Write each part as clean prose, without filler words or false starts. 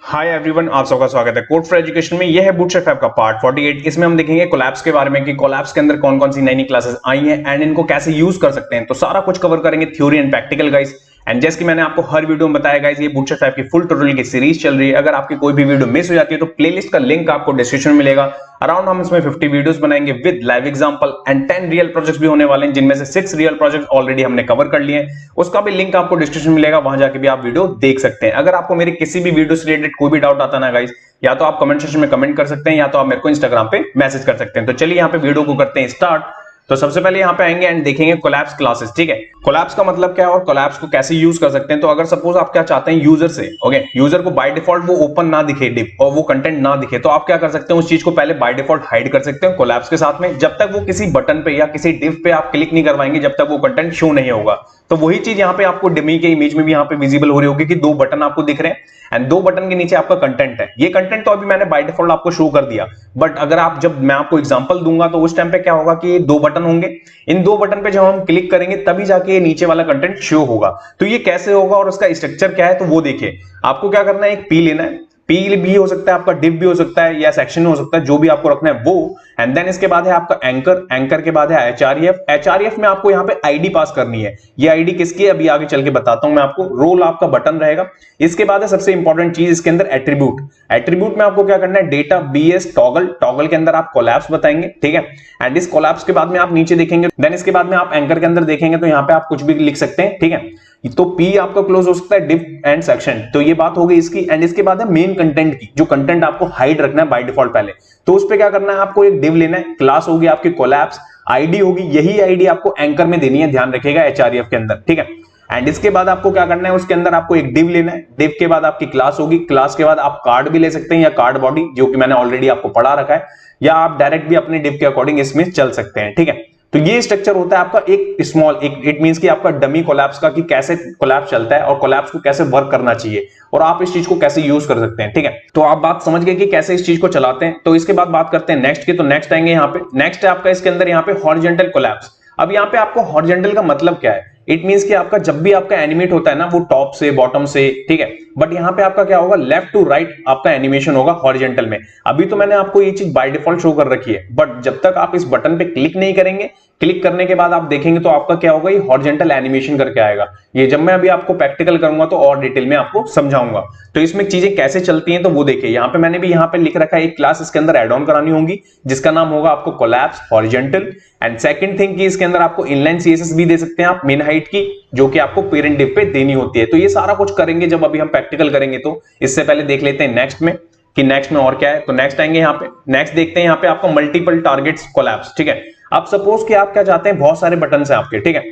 Hi everyone, आप सबका स्वागत है कोड फॉर एजुकेशन में। यह है बूटस्ट्रैप का पार्ट 48। इसमें हम देखेंगे कोलैप्स के बारे में कि कोलैप्स के अंदर कौन कौन सी नई नई क्लासेस आई हैं एंड इनको कैसे यूज कर सकते हैं। तो सारा कुछ कवर करेंगे, theory and practical guys. And जैसे कि मैंने आपको हर वीडियो में बताया गाइस, ये बूटस्ट्रैप की फुल ट्यूटोरियल की सीरीज चल रही है। अगर आपकी कोई भी वीडियो मिस हो जाती है तो प्लेलिस्ट का लिंक आपको डिस्क्रिप्शन में मिलेगा। अराउंड हम इसमें 50 वीडियोस बनाएंगे with live example and 10 real projects भी होने वाले हैं, जिनमें से 6 रियल प्रोजेक्ट्स ऑलरेडी हमने कवर कर लिए हैं। उसका भी लिंक आपको डिस्क्रिप्शन में मिलेगा, वहां जाके भी आप वीडियो देख सकते हैं। अगर आपको मेरे किसी भी वीडियो से रिलेटेड कोई भी डाउट आता ना गाइस, या तो आप कमेंट सेक्शन में कमेंट कर सकते हैं या तो आप मेरे को इंस्टाग्राम पे मैसेज कर सकते हैं। तो चलिए यहाँ पे वीडियो को करते हैं स्टार्ट। तो सबसे पहले यहाँ पे आएंगे एंड देखेंगे कोलैप्स क्लासेस। ठीक है, कोलैप्स का मतलब क्या है और कोलैप्स को कैसे यूज कर सकते हैं। तो अगर सपोज आप क्या चाहते हैं यूजर से, ओके, यूजर को बाय डिफॉल्ट वो ओपन ना दिखे डिव और वो कंटेंट ना दिखे, तो आप क्या कर सकते हैं, उस चीज को पहले बाय डिफॉल्ट हाइड कर सकते हैं कोलैप्स के साथ में। जब तक वो किसी बटन पे या किसी डिव पे आप क्लिक नहीं करवाएंगे, जब तक वो कंटेंट शो नहीं होगा। तो वही चीज यहाँ पे आपको डिमी के इमेज में भी यहाँ पे विजिबल हो रही होगी कि दो बटन आपको दिख रहे हैं एंड दो बटन के नीचे आपका कंटेंट है। ये कंटेंट तो अभी मैंने बाय डिफॉल्ट आपको शो कर दिया, बट अगर आप जब मैं आपको एग्जांपल दूंगा तो उस टाइम पे क्या होगा कि ये दो बटन होंगे। इन दो बटन पे जब हम क्लिक करेंगे तभी जाके ये नीचे वाला कंटेंट शो होगा। तो ये कैसे होगा और उसका स्ट्रक्चर क्या है, तो वो देखिए। आपको क्या करना है, एक पी लेना है। पी भी हो सकता है आपका, डिव भी हो सकता है या सेक्शन हो सकता है, जो भी आपको रखना है वो। एंड देन इसके बाद है आपका एंकर, एंकर के बाद है एचआरईएफ। एचआरईएफ में आपको यहाँ पे आईडी पास करनी है। ये आईडी किसकी है अभी आगे चल के बताता हूं मैं आपको। रोल आपका बटन रहेगा। इसके बाद है सबसे इंपॉर्टेंट चीज इसके अंदर एट्रीब्यूट। एट्रीब्यूट में आपको क्या करना है, डेटा बीएस टॉगल, टॉगल के अंदर आप कोलैप्स बताएंगे। ठीक है, एंड इस कोलैप्स के बाद में आप नीचे देखेंगे, देन इसके बाद में आप एंकर के अंदर देखेंगे तो यहाँ पे आप कुछ भी लिख सकते हैं। ठीक है, तो पी आपका क्लोज हो सकता है डिव एंड सेक्शन। तो ये बात हो गई इसकी। एंड इसके बाद है मेन कंटेंट की, जो कंटेंट आपको हाइड रखना है बाय डिफॉल्ट पहले। तो उस पे क्या करना है, आपको एक डिव लेना है, क्लास होगी आपकी कोलैप्स, आईडी होगी, यही आईडी आपको एंकर में देनी है, ध्यान रखिएगा, एचआरईएफ के अंदर। ठीक है, एंड इसके बाद आपको क्या करना है, उसके अंदर आपको एक डिव लेना है। डिव के बाद आपकी क्लास होगी, क्लास के बाद आप कार्ड भी ले सकते हैं या कार्ड बॉडी, जो कि मैंने ऑलरेडी आपको पढ़ा रखा है, या आप डायरेक्ट भी अपने डिव के अकॉर्डिंग इसमें चल सकते हैं। ठीक है, तो ये स्ट्रक्चर होता है आपका एक स्मॉल, एक इट मींस कि आपका डमी कोलैप्स का, कि कैसे कोलैप्स चलता है और कोलैप्स को कैसे वर्क करना चाहिए और आप इस चीज को कैसे यूज कर सकते हैं। ठीक है, तो आप बात समझ गए कि कैसे इस चीज को चलाते हैं। तो इसके बाद बात करते हैं नेक्स्ट की। तो नेक्स्ट आएंगे यहाँ पे, नेक्स्ट है आपका इसके अंदर यहाँ पे हॉरिजॉन्टल कोलैप्स। अब यहाँ पे आपको हॉरिजॉन्टल का मतलब क्या है, इट मींस कि आपका जब भी आपका एनिमेट होता है ना, वो टॉप से बॉटम से, ठीक है, बट यहाँ पे आपका क्या होगा, लेफ्ट टू राइट आपका एनिमेशन होगा हॉरिजॉन्टल में। अभी तो मैंने आपको ये चीज बाय डिफॉल्ट शो कर रखी है, बट जब तक आप इस बटन पे क्लिक नहीं करेंगे, क्लिक करने के बाद आप देखेंगे तो आपका क्या होगा, ये हॉरिजॉन्टल एनिमेशन करके आएगा। ये जब मैं अभी आपको प्रैक्टिकल करूंगा तो और डिटेल में आपको समझाऊंगा। तो इसमें चीजें कैसे चलती हैं तो वो देखिए। यहाँ पे मैंने भी यहाँ पे लिख रखा है, एक क्लास इसके अंदर एड ऑन करानी होगी जिसका नाम होगा आपको collapse horizontal. And second thing कि इसके अंदर आपको इनलाइन सीएसएस भी दे सकते हैं आप, मेन हाइट की, जो कि आपको पेरेंट डिव पे देनी होती है। तो ये सारा कुछ करेंगे जब अभी हम प्रैक्टिकल करेंगे। तो इससे पहले देख लेते हैं नेक्स्ट में कि नेक्स्ट में और क्या है। तो नेक्स्ट आएंगे यहाँ पे, नेक्स्ट देखते हैं यहाँ पे आपको मल्टीपल टारगेट्स कोलैप्स। ठीक है, अब सपोज कि आप क्या चाहते हैं, बहुत सारे बटन है आपके, ठीक है,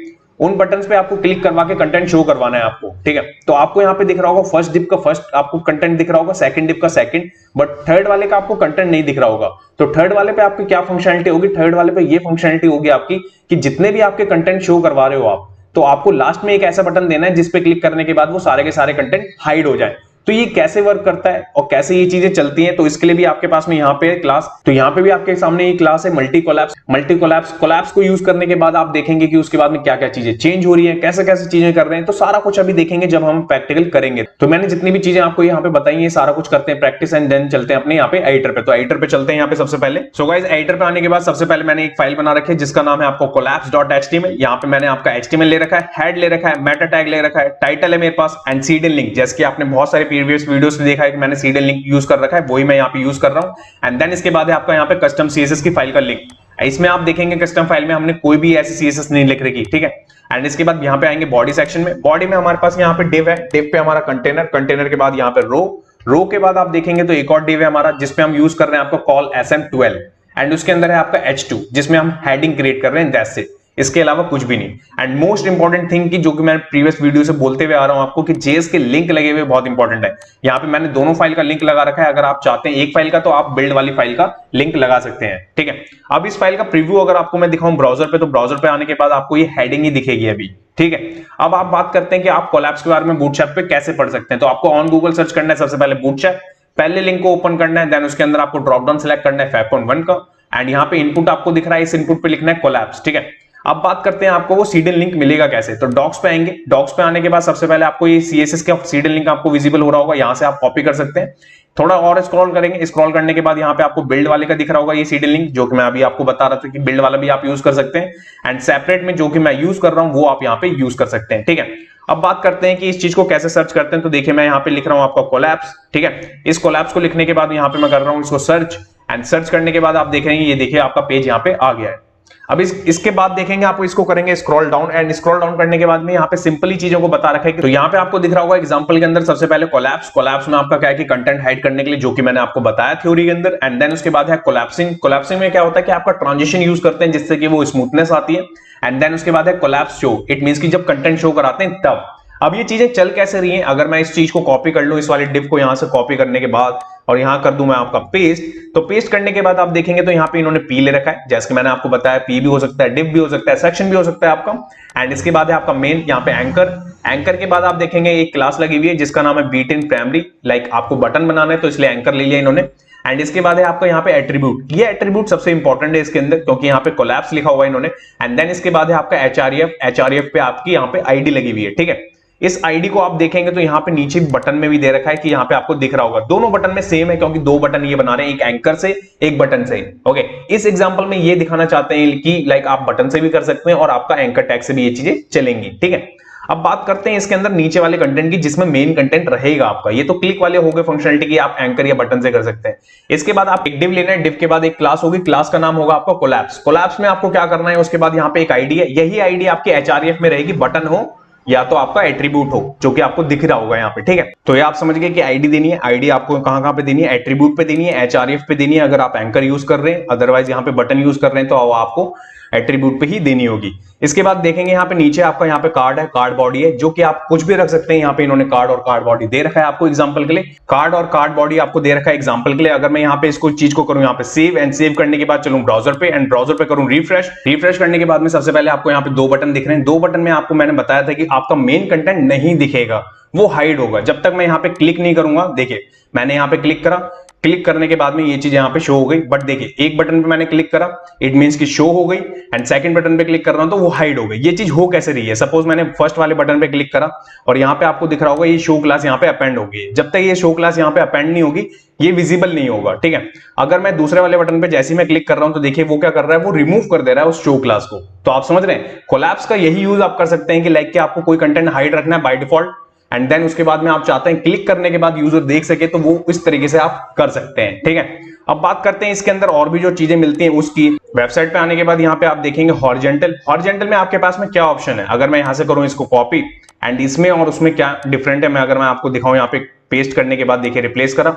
उन बटन्स पे आपको क्लिक करवा के कंटेंट शो करवाना है आपको। ठीक है, तो आपको यहाँ पे दिख रहा होगा फर्स्ट डिव का फर्स्ट आपको कंटेंट दिख रहा होगा, सेकंड डिव का सेकंड, बट थर्ड वाले का आपको कंटेंट नहीं दिख रहा होगा। तो थर्ड वाले पे आपकी क्या फंक्शनलिटी होगी, थर्ड वाले पे ये फंक्शनलिटी होगी आपकी कि जितने भी आपके कंटेंट शो करवा रहे हो आप, तो आपको लास्ट में एक ऐसा बटन देना है जिसपे क्लिक करने के बाद वो सारे के सारे कंटेंट हाइड हो जाए। तो ये कैसे वर्क करता है और कैसे ये चीजें चलती हैं, तो इसके लिए भी आपके पास में यहाँ पे क्लास, तो यहाँ पे भी आपके सामने ये क्लास है multi collapse. Multi collapse, collapse को यूज करने के बाद आप देखेंगे कि उसके बाद में क्या क्या चीजें चेंज हो रही है, कैसे कैसे चीजें कर रहे हैं। तो सारा कुछ अभी देखेंगे जब हम प्रैक्टिकल करेंगे। तो मैंने जितनी भी चीजें आपको यहाँ पे बताई है, सारा कुछ करते हैं प्रैक्टिस एंड देन चलते हैं अपने यहाँ पे एडिटर पे। तो एडिटर पे चलते हैं यहाँ पे सबसे पहले। सो गाइस, एडिटर पे आने के बाद सबसे पहले मैंने एक फाइल बना रखी है जिसका नाम है आपको collapse.html। यहाँ पे मैंने आपका HTML ले रखा है, हेड ले रखा है, मेटा टैग ले रखा है, टाइटल है मेरे पास एंड CDN लिंक। जैसे कि आपने बहुत सारे प्रीवियस वीडियोस में देखा है कि मैंने CDN लिंक यूज कर रखा है, वही मैं यहाँ पे यूज कर रहा हूँ। एंड देन इसके बाद है आपका यहाँ पे कस्टम CSS की फाइल का लिंक। इसमें आप देखेंगे कस्टम फाइल में हमने कोई भी ऐसी CSS नहीं लिख रखी। ठीक है, एंड इसके बाद यहाँ पे आएंगे बॉडी सेक्शन में। बॉडी में हमारे पास यहाँ पे डिव है, डिव पे हमारा कंटेनर, कंटेनर के बाद यहाँ पे रो, रो के बाद आप देखेंगे तो एक और डिव है हमारा जिसपे हम यूज कर रहे हैं आपका कॉल SM12। एंड उसके अंदर है आपका H2 जिसमें हम हेडिंग क्रिएट कर रहे हैं, दैट्स इट, इसके अलावा कुछ भी नहीं। एंड मोस्ट इंपॉर्टेंट थिंग की जो कि मैं प्रीवियस वीडियो से बोलते हुए आ रहा हूं आपको, कि जेएस के लिंक लगे हुए बहुत इंपॉर्टेंट है। यहाँ पे मैंने दोनों फाइल का लिंक लगा रखा है। अगर आप चाहते हैं एक फाइल का तो आप बिल्ड वाली फाइल का लिंक लगा सकते हैं। ठीक है, अब इस फाइल का प्रीव्यू अगर आपको मैं दिखाऊं ब्राउजर पे, तो ब्राउजर पे आने के बाद आपको ये हेडिंग ही दिखेगी अभी। ठीक है, अब आप बात करते हैं कि आप कोलैप्स के बारे में बूटस्ट्रैप पे कैसे पढ़ सकते हैं। तो आपको ऑन गूगल सर्च करना है सबसे पहले बूटस्ट्रैप, पहले लिंक को ओपन करना है, देन उसके अंदर आपको ड्रॉप डाउन सिलेक्ट करना है 5.1 का, एंड यहाँ पे इनपुट आपको दिख रहा है, इस इनपुट पे लिखना है कोलैप्स। ठीक है, अब बात करते हैं आपको वो सीडीएन लिंक मिलेगा कैसे। तो डॉक्स पे आएंगे, डॉक्स पे आने के बाद सबसे पहले आपको ये सीएसएस का सीडीएन लिंक आपको विजिबल हो रहा होगा, यहां से आप कॉपी कर सकते हैं। थोड़ा और स्क्रॉल करेंगे, स्क्रॉल करने के बाद यहाँ पे आपको बिल्ड वाले का दिख रहा होगा ये सीडीएन लिंक, जो कि मैं अभी आपको बता रहा था कि बिल्ड वाला भी आप यूज कर सकते हैं। एंड सेपरेट में जो कि मैं यूज कर रहा हूं वो आप यहाँ पे यूज कर सकते हैं, ठीक है। अब बात करते हैं कि इस चीज को कैसे सर्च करते हैं। तो देखिए मैं यहाँ पे लिख रहा हूं आपका कोलैप्स, ठीक है। इस कोलैप्स को लिखने के बाद यहाँ पे मैं कर रहा हूं इसको सर्च, एंड सर्च करने के बाद आप देखेंगे ये देखिए आपका पेज यहाँ पे आ गया है। अब इसके बाद देखेंगे आप इसको करेंगे scroll down, and scroll down करने के बाद में यहाँ पे सिंपली चीजों को बता रखा है। तो यहाँ पे आपको दिख रहा होगा एग्जांपल के अंदर सबसे पहले कोलैप्स, कोलैप्स में आपका क्या है कि कंटेंट हाइड करने के लिए, जो कि मैंने आपको बताया थ्योरी के अंदर। एंड देन उसके बाद है कोलैप्सिंग, कोलैप्सिंग में क्या होता है कि आपका ट्रांजिशन यूज करते हैं जिससे कि वो स्मूथनेस आती है। एंड देन उसके बाद है कोलैप्स शो, इट मींस कि जब कंटेंट शो कराते हैं तब। अब ये चीजें चल कैसे रही हैं, अगर मैं इस चीज को कॉपी कर लूं, इस वाले डिव को यहां से कॉपी करने के बाद और यहां कर दूं मैं आपका पेस्ट, तो पेस्ट करने के बाद आप देखेंगे तो यहां पे इन्होंने पी ले रखा है, जैसे कि मैंने आपको बताया पी भी हो सकता है, डिव भी हो सकता है, सेक्शन भी हो सकता है आपका। एंड इसके बाद है आपका मेन, यहाँ पे एंकर, एंकर के बाद आप देखेंगे एक क्लास लगी हुई है जिसका नाम है बीट इन प्राइमरी, लाइक आपको बटन बनाना है तो इसलिए एंकर ले लिया इन्होंने। एंड इसके बाद है आपका यहाँ पे एट्रीब्यूट, ये एट्रीब्यूट सबसे इंपॉर्टेंट है इसके अंदर क्योंकि यहाँ पे कोलैप्स लिखा हुआ है इन्होंने। एंड देन इसके बाद है आपका एचआरएफ, एचआरएफ पे आपकी यहाँ पे आईडी लगी हुई है, ठीक है। इस आईडी को आप देखेंगे तो यहाँ पे नीचे बटन में भी दे रखा है कि यहाँ पे आपको दिख रहा होगा, दोनों बटन में सेम है क्योंकि दो बटन ये बना रहे हैं, एक एंकर से एक बटन से, ओके। इस एग्जांपल में ये दिखाना चाहते हैं कि लाइक आप बटन से भी कर सकते हैं और आपका एंकर टैग से भी ये चीजें चलेंगी, ठीक है। अब बात करते हैं इसके अंदर नीचे वाले कंटेंट की जिसमें मेन कंटेंट रहेगा आपका। ये तो क्लिक वाले हो गए फंक्शनलिटी की आप एंकर या बटन से कर सकते हैं। इसके बाद आप एक डिव लेना है, डिव के बाद एक क्लास होगी, क्लास का नाम होगा आपका कोलैप्स। कोलैप्स में आपको क्या करना है, उसके बाद यहाँ पे एक आईडी है, यही आईडी आपके एचआरएफ में रहेगी, बटन हो या तो आपका एट्रीब्यूट हो, जो कि आपको दिख रहा होगा यहाँ पे, ठीक है। तो ये आप समझ गए कि आईडी देनी है, आईडी आपको कहां पे देनी है, एट्रीब्यूट पे देनी है, एचआरएफ पे देनी है अगर आप एंकर यूज कर रहे हैं, अदरवाइज यहाँ पे बटन यूज कर रहे हैं तो आपको एट्रीब्यूट पे ही देनी होगी। इसके बाद देखेंगे यहाँ पे नीचे आपका यहाँ पे कार्ड है, कार्ड बॉडी है, जो कि आप कुछ भी रख सकते हैं। यहाँ पे इन्होंने कार्ड और कार्ड बॉडी दे रखा है आपको एग्जांपल के लिए, कार्ड और कार्ड बॉडी आपको दे रखा है एग्जांपल के लिए। अगर मैं यहाँ पे इसको चीज को करूं यहाँ पे सेव, एंड सेव करने के बाद चलूं ब्राउजर पे, एंड ब्राउजर पे करूं रिफ्रेश, रिफ्रेश करने के बाद में सबसे पहले आपको यहाँ पे दो बटन दिख रहे हैं। दो बटन में आपको मैंने बताया था कि आपका मेन कंटेंट नहीं दिखेगा, वो हाइड होगा जब तक मैं यहाँ पे क्लिक नहीं करूंगा। देखिए मैंने यहाँ पे क्लिक करा, क्लिक करने के बाद में ये चीज यहाँ पे शो हो गई, बट देखिए एक बटन पे मैंने क्लिक करा, इट मींस कि शो हो गई, एंड सेकंड बटन पे क्लिक कर रहा हूं तो वो हाइड हो गई। ये चीज हो कैसे रही है, सपोज मैंने फर्स्ट वाले बटन पे क्लिक करा और यहाँ पे आपको दिख रहा होगा ये शो क्लास यहाँ पे अपेंड होगी, जब तक ये शो क्लास यहाँ पे अपेंड नहीं होगी ये विजिबल नहीं होगा, ठीक है। अगर मैं दूसरे वाले बटन पे जैसे ही मैं क्लिक कर रहा हूं तो देखिए वो क्या कर रहा है, वो रिमूव कर दे रहा है उस शो क्लास को। तो आप समझ रहे हैं कोलैप्स का यही यूज आप कर सकते हैं कि लाइक कि आपको कोई कंटेंट हाइड रखना है बाय डिफॉल्ट, एंड देन उसके बाद में आप चाहते हैं क्लिक करने के बाद यूजर देख सके, तो वो इस तरीके से आप कर सकते हैं, ठीक है। अब बात करते हैं इसके अंदर और भी जो चीजें मिलती हैं उसकी। वेबसाइट पे आने के बाद यहाँ पे आप देखेंगे हॉरिजॉन्टल, हॉरिजॉन्टल में आपके पास में क्या ऑप्शन है। अगर मैं यहां से करूं इसको कॉपी, एंड इसमें और उसमें क्या डिफरेंट है, मैं अगर मैं आपको दिखाऊं यहाँ पे पेस्ट करने के बाद देखिए रिप्लेस करा,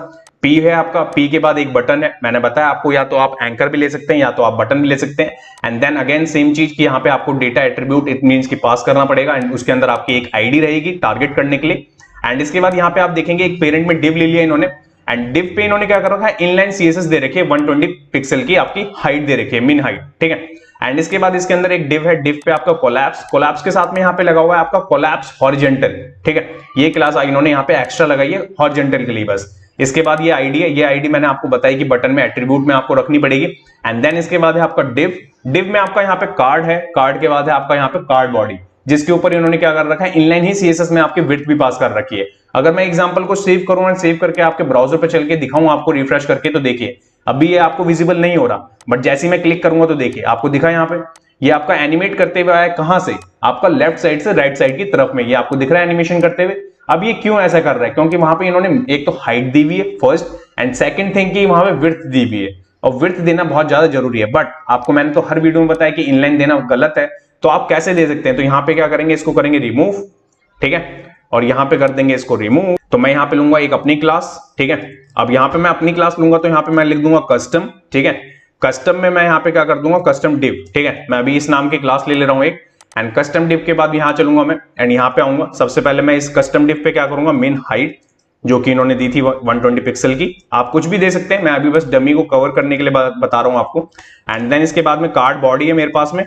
पी है आपका, पी के बाद एक बटन है, मैंने बताया आपको या तो आप एंकर भी ले सकते हैं या तो आप बटन भी ले सकते हैं। एंड देन अगेन सेम चीज की यहाँ पे आपको डेटा एट्रीब्यूट, इट मींस की पास करना पड़ेगा, एंड उसके अंदर आपकी एक आईडी रहेगी टारगेट करने के लिए। एंड इसके बाद यहाँ पे आप देखेंगे एक पेरेंट में डिव ले लिया इन्होंने, एंड डिव पे इन्होंने क्या कर रखा है, इनलाइन सीएसएस दे रखी है, 120 पिक्सल की आपकी हाइट दे रखी है, मिन हाइट, ठीक है। एंड इसके बाद इसके अंदर एक डिव है, डिव पे आपका कोलैप्स, कोलैप्स के साथ में यहाँ पे लगा हुआ है आपका कोलैप्स हॉरिजॉन्टल, ठीक है। ये क्लास इन्होंने यहाँ पे एक्स्ट्रा लगाई है हॉरिजॉन्टल के लिए बस। इसके बाद ये आईडी है, ये आईडी मैंने आपको बताई कि बटन में एट्रीब्यूट में आपको रखनी पड़ेगी। एंड देन इसके बाद है आपका डिव, डिव में आपका यहाँ पे कार्ड है, कार्ड के बाद है आपका यहाँ पे कार्ड बॉडी, जिसके ऊपर इन्होंने क्या कर रखा है, इनलाइन ही सीएसएस में आपकी विड्थ भी पास कर रखी है। अगर मैं एग्जांपल को सेव करूं एंड सेव करके आपके ब्राउजर पे चल के दिखाऊं आपको रिफ्रेश करके, तो देखिए अभी ये आपको विजिबल नहीं हो रहा, बट जैसे ही मैं क्लिक करूंगा तो देखिए आपको दिखा यहाँ पे, ये आपका एनिमेट करते हुए आया कहां से, आपका लेफ्ट साइड से राइट साइड की तरफ में, ये आपको दिख रहा है एनिमेशन करते हुए। अब ये क्यों ऐसा कर रहा है, क्योंकि वहां पे इन्होंने एक तो हाइट दी हुई है फर्स्ट, एंड सेकंड थिंग कि वहां पे विड्थ दी हुई है, और विड्थ देना बहुत ज्यादा जरूरी है। बट आपको मैंने तो हर वीडियो में बताया कि इनलाइन देना गलत है, तो आप कैसे दे सकते हैं, तो यहाँ पे क्या करेंगे, इसको करेंगे रिमूव, ठीक है, और यहाँ पे कर देंगे इसको रिमूव। तो मैं यहाँ पे लूंगा एक अपनी क्लास, ठीक है। अब यहाँ पे मैं अपनी क्लास लूंगा तो यहाँ पे मैं लिख दूंगा कस्टम, ठीक है। कस्टम में मैं यहाँ पे क्या कर दूंगा, कस्टम डिव, ठीक है। मैं अभी इस नाम की क्लास ले रहा हूँ एक, एंड कस्टम डिव के बाद यहाँ चलूंगा मैं, एंड यहाँ पे आऊंगा। सबसे पहले मैं इस कस्टम डिव पे क्या करूंगा, मेन हाइट जो कि इन्होंने दी थी 120 पिक्सल की, आप कुछ भी दे सकते हैं, मैं अभी बस डमी को कवर करने के लिए बता रहा हूँ आपको। एंड देन इसके बाद में कार्ड बॉडी है मेरे पास में,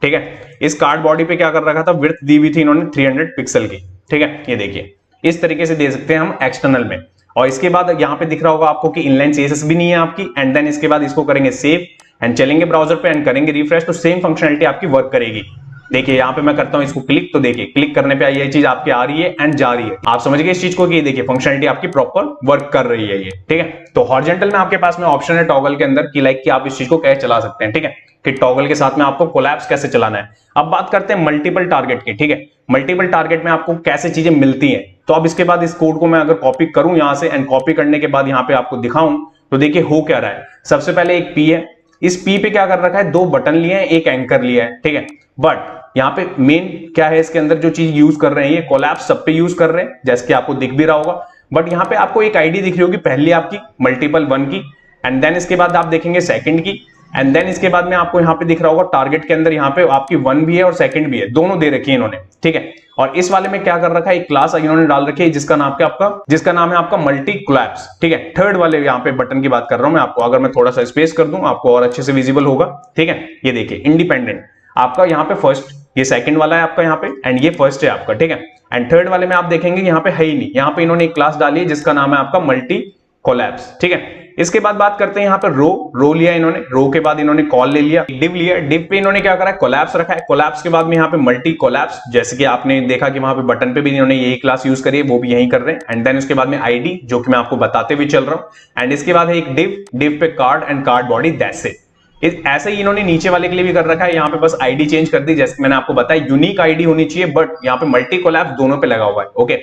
ठीक है। इस कार्ड बॉडी पे क्या कर रखा था, विड्थ दी हुई थी इन्होंने 300 पिक्सल की, ठीक है। ये देखिए इस तरीके से दे सकते हैं हम एक्सटर्नल में। और इसके बाद यहाँ पे दिख रहा होगा आपको कि इनलाइन सीएसएस भी नहीं है आपकी। एंड देन इसके बाद इसको करेंगे सेव, एंड चलेंगे ब्राउजर पे एंड करेंगे रिफ्रेश, तो सेम फंक्शनलिटी आपकी वर्क करेगी। देखिए यहाँ पे मैं करता हूं इसको क्लिक, तो देखिए क्लिक करने पे ये चीज आपकी आ रही है एंड जा रही है। आप समझ गए इस चीज को कि देखिए फंक्शनलिटी आपकी प्रॉपर वर्क कर रही है ये, ठीक है। तो हॉरिजॉन्टल में आपके पास में ऑप्शन है टॉगल के अंदर कि लाइक कि आप इस चीज को कैसे चला सकते हैं, ठीक है, कि टॉगल के साथ में आपको कोलैप्स कैसे चलाना है। अब बात करते हैं मल्टीपल टारगेट की, ठीक है। मल्टीपल टारगेट में आपको कैसे चीजें मिलती हैं। तो अब इसके बाद इस कोड को मैं अगर कॉपी करूं यहां से एंड कॉपी करने के बाद यहां पे आपको दिखाऊं, तो देखिए हो क्या रहा है। सबसे पहले एक पी है, इस पी पे क्या कर रखा है, 2 बटन लिए हैं, एक एंकर लिया है, ठीक है। बट यहाँ पे मेन क्या है, इसके अंदर जो चीज यूज कर रहे हैं ये कोलैप्स सब पे यूज कर रहे हैं, जैसे कि आपको दिख भी रहा होगा। बट यहाँ पे आपको एक आईडी दिख रही होगी, पहली आपकी मल्टीपल 1 की, एंड देन इसके बाद आप देखेंगे सेकंड की, एंड देन इसके बाद में आपको यहाँ पे दिख रहा होगा टारगेट के अंदर यहाँ पे आपकी 1 भी है और सेकंड भी है, दोनों दे रखी है इन्होंने, ठीक है। और इस वाले में क्या कर रखा है, एक क्लास इन्होंने डाल रखी है जिसका नाम है आपका मल्टी कोलैप्स, ठीक है। थर्ड वाले यहाँ पे बटन की बात कर रहा हूं मैं आपको, अगर मैं थोड़ा सा स्पेस कर दूं आपको और अच्छे से विजिबल होगा, ठीक है। ये देखिए इंडिपेंडेंट आपका यहाँ पे फर्स्ट, ये सेकंड वाला है आपका यहाँ पे, एंड ये फर्स्ट है आपका, ठीक है। एंड थर्ड वाले में आप देखेंगे यहाँ पे है ही नहीं, यहाँ पे इन्होंने एक क्लास डाली है जिसका नाम है आपका मल्टी कोलैप्स, ठीक है। इसके बाद बात करते हैं यहाँ पे रो लिया इन्होंने, रो के बाद इन्होंने कॉल ले लिया, डिव लिया, डिव पे इन्होंने क्या करा है, कोलैप्स रखा है। कोलैप्स के बाद में यहाँ पे मल्टी कोलैप्स, जैसे कि आपने देखा कि वहां पे बटन पे भी इन्होंने यही क्लास यूज करी है, वो भी यही कर रहे हैं। एंड देन उसके बाद में आईडी, जो कि मैं आपको बताते हुए चल रहा हूँ। एंड इसके बाद है एक डिव पे card and card body, that's it. ऐसे ही इन्होंने नीचे वाले के लिए भी कर रखा है, यहाँ पे बस आईडी चेंज कर दी, जैसे मैंने आपको बताया यूनिक आईडी होनी चाहिए, बट यहाँ पे मल्टी कोलैप्स दोनों पे लगा हुआ है, ओके।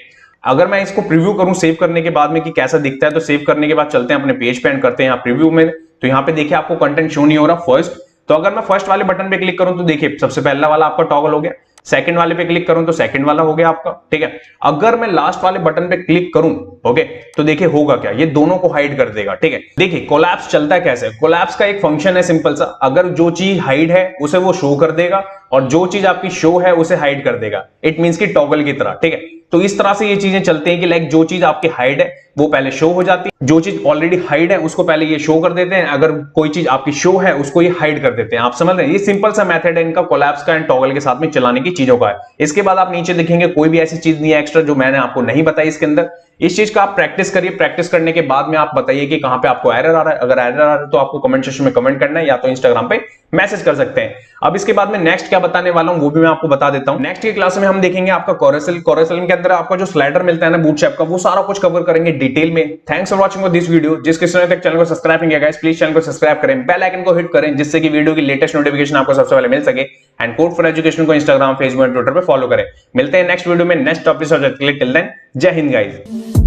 अगर मैं इसको प्रीव्यू करूं सेव करने के बाद में कि कैसा दिखता है, तो सेव करने के बाद चलते हैं अपने पेज पे एंड करते हैं यहाँ प्रीव्यू में। तो यहाँ पे देखिए आपको कंटेंट शो नहीं हो रहा फर्स्ट, तो अगर मैं फर्स्ट वाले बटन पे क्लिक करूं तो देखिए सबसे पहला वाला आपका टॉगल हो गया, सेकंड वाले पे क्लिक करूं तो सेकंड वाला हो गया आपका, ठीक है। अगर मैं लास्ट वाले बटन पे क्लिक करूं, ओके, तो देखिए होगा क्या, ये दोनों को हाइड कर देगा, ठीक है। देखिए कोलैप्स चलता है कैसे, कोलैप्स का एक फंक्शन है सिंपल सा, अगर जो चीज हाइड है उसे वो शो कर देगा और जो चीज आपकी शो है उसे हाइड कर देगा। इट मींस कि टॉगल की तरह, ठीक है। तो इस तरह से ये चीजें चलती हैं कि लाइक जो चीज आपकी हाइड है वो पहले शो हो जाती है, जो चीज ऑलरेडी हाइड है उसको पहले ये शो कर देते हैं, अगर कोई चीज आपकी शो है उसको ये हाइड कर देते हैं। आप समझ रहे हैं, ये सिंपल सा मेथड है इनका कोलैप्स का एंड टॉगल के साथ में चलाने की चीजों का है। इसके बाद आप नीचे देखेंगे कोई भी ऐसी चीज नहीं है एक्स्ट्रा जो मैंने आपको नहीं बताई इसके अंदर। इस चीज का आप प्रैक्टिस करिए, प्रैक्टिस करने के बाद में आप बताइए कि कहां पे आपको एरर आ रहा है। अगर एरर आ रहा है तो आपको कमेंट सेक्शन में कमेंट करना है या तो इंस्टाग्राम पे मैसेज कर सकते हैं। अब इसके बाद में नेक्स्ट क्या बताने वाला हूं वो भी मैं आपको बता देता हूं। नेक्स्ट की क्लास में हम देखेंगे आपका कोरेसल के अंदर आपका जो स्लाइडर मिलता है ना बूटस्ट्रैप का, वो सारा कुछ कवर करेंगे डिटेल में। Thanks for watching this video. जिस किसी ने तक चैनल को सब्सक्राइब नहीं किया गाइस, प्लीज चैनल को सब्सक्राइब करें, बेल आइकन को हिट करें जिससे कि वीडियो की लेटेस्ट नोटिफिकेशन आपको सबसे पहले मिल सके। एंड कोड फॉर एजुकेशन को इंस्टाग्राम, फेसबुक एंड ट्विटर पे फॉलो करें। मिलते हैं नेक्स्ट वीडियो में नेक्स्ट टॉपिक से। टिल देन जय हिंद गाइस।